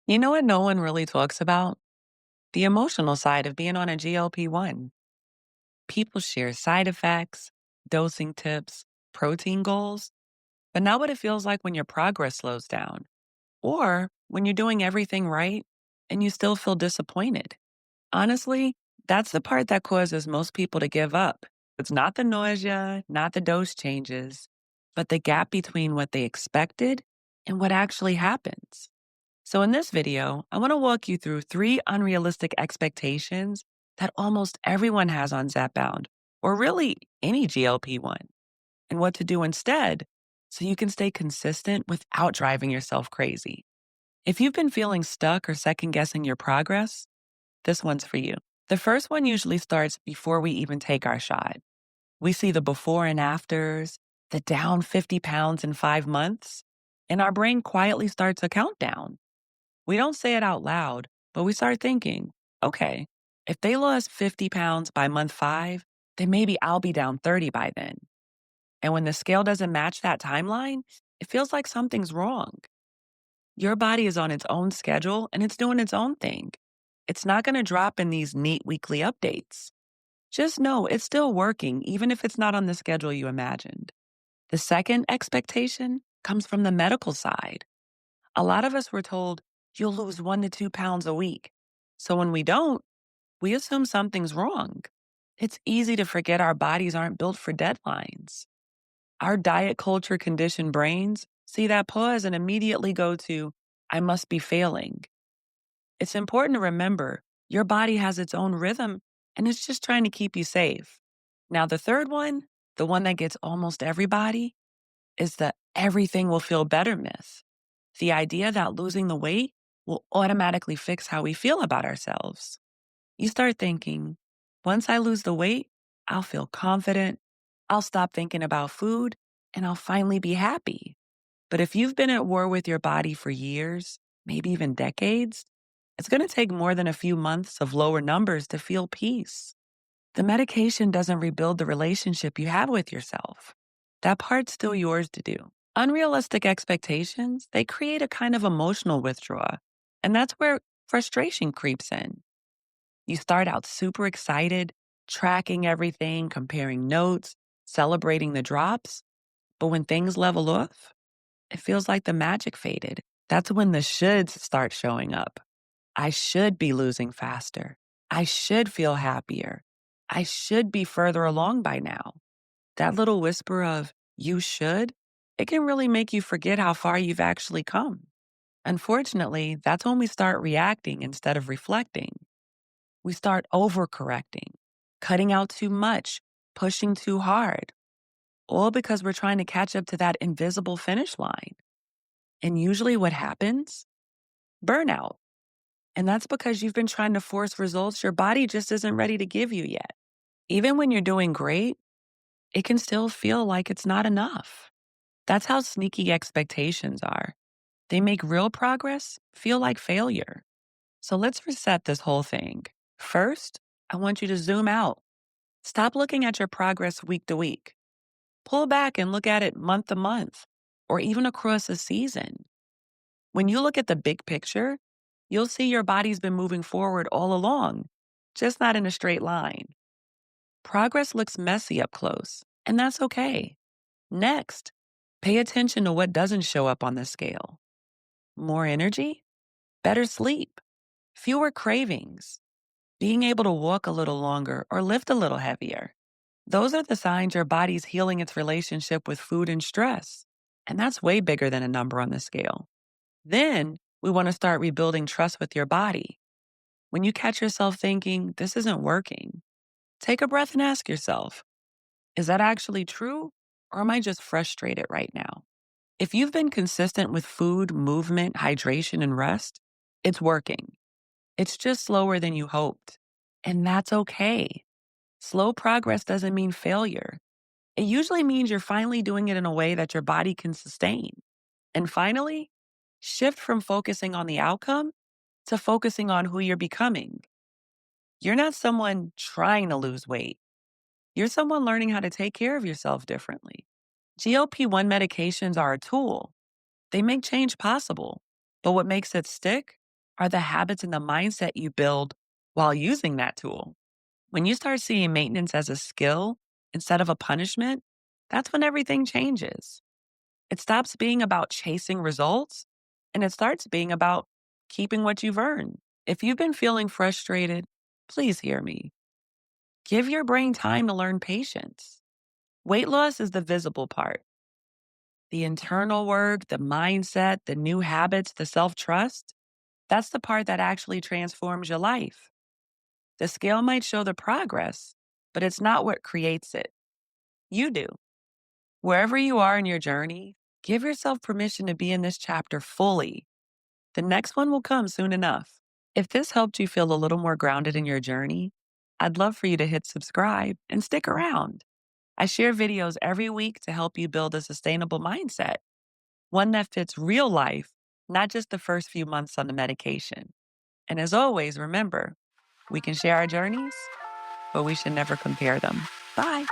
You know what no one really talks about? The emotional side of being on a GLP-1. People share side effects, dosing tips, protein goals, but not what it feels like when your progress slows down or when you're doing everything right and you still feel disappointed. Honestly, that's the part that causes most people to give up. It's not the nausea, not the dose changes, but the gap between what they expected and what actually happens. So, in this video, I want to walk you through three unrealistic expectations that almost everyone has on Zepbound, or really any GLP-1, and what to do instead so you can stay consistent without driving yourself crazy. If you've been feeling stuck or second guessing your progress, this one's for you. The first one usually starts before we even take our shot. We see the before and afters, the down 50 pounds in 5 months, and our brain quietly starts a countdown. We don't say it out loud, but we start thinking, okay, if they lost 50 pounds by month 5, then maybe I'll be down 30 by then. And when the scale doesn't match that timeline, it feels like something's wrong. Your body is on its own schedule and it's doing its own thing. It's not going to drop in these neat weekly updates. Just know it's still working, even if it's not on the schedule you imagined. The second expectation comes from the medical side. A lot of us were told, you'll lose 1 to 2 pounds a week. So when we don't, we assume something's wrong. It's easy to forget our bodies aren't built for deadlines. Our diet culture conditioned brains see that pause and immediately go to, I must be failing. It's important to remember your body has its own rhythm and it's just trying to keep you safe. Now, the third one, the one that gets almost everybody, is the everything will feel better myth. The idea that losing the weight will automatically fix how we feel about ourselves. You start thinking, once I lose the weight, I'll feel confident, I'll stop thinking about food, and I'll finally be happy. But if you've been at war with your body for years, maybe even decades, it's going to take more than a few months of lower numbers to feel peace. The medication doesn't rebuild the relationship you have with yourself. That part's still yours to do. Unrealistic expectations, they create a kind of emotional withdrawal. And that's where frustration creeps in. You start out super excited, tracking everything, comparing notes, celebrating the drops. But when things level off, it feels like the magic faded. That's when the shoulds start showing up. I should be losing faster. I should feel happier. I should be further along by now. That little whisper of, you should, it can really make you forget how far you've actually come. Unfortunately, that's when we start reacting instead of reflecting. We start overcorrecting, cutting out too much, pushing too hard, all because we're trying to catch up to that invisible finish line. And usually what happens? Burnout. And that's because you've been trying to force results your body just isn't ready to give you yet. Even when you're doing great, it can still feel like it's not enough. That's how sneaky expectations are. They make real progress feel like failure. So let's reset this whole thing. First, I want you to zoom out. Stop looking at your progress week to week. Pull back and look at it month to month, or even across a season. When you look at the big picture, you'll see your body's been moving forward all along, just not in a straight line. Progress looks messy up close, and that's okay. Next, pay attention to what doesn't show up on the scale. More energy, better sleep, fewer cravings, being able to walk a little longer or lift a little heavier. Those are the signs your body's healing its relationship with food and stress. And that's way bigger than a number on the scale. Then we want to start rebuilding trust with your body. When you catch yourself thinking, this isn't working, take a breath and ask yourself, is that actually true? Or am I just frustrated right now? If you've been consistent with food, movement, hydration, and rest, it's working. It's just slower than you hoped. And that's okay. Slow progress doesn't mean failure. It usually means you're finally doing it in a way that your body can sustain. And finally, shift from focusing on the outcome to focusing on who you're becoming. You're not someone trying to lose weight. You're someone learning how to take care of yourself differently. GLP-1 medications are a tool. They make change possible. But what makes it stick? are the habits and the mindset you build while using that tool. When you start seeing maintenance as a skill instead of a punishment, that's when everything changes. It stops being about chasing results and it starts being about keeping what you've earned. If you've been feeling frustrated, please hear me. Give your brain time to learn patience. Weight loss is the visible part. The internal work, the mindset, the new habits, the self trust, that's the part that actually transforms your life. The scale might show the progress, but it's not what creates it. You do. Wherever you are in your journey, give yourself permission to be in this chapter fully. The next one will come soon enough. If this helped you feel a little more grounded in your journey, I'd love for you to hit subscribe and stick around. I share videos every week to help you build a sustainable mindset, one that fits real life, not just the first few months on the medication. And as always, remember, we can share our journeys, but we should never compare them. Bye.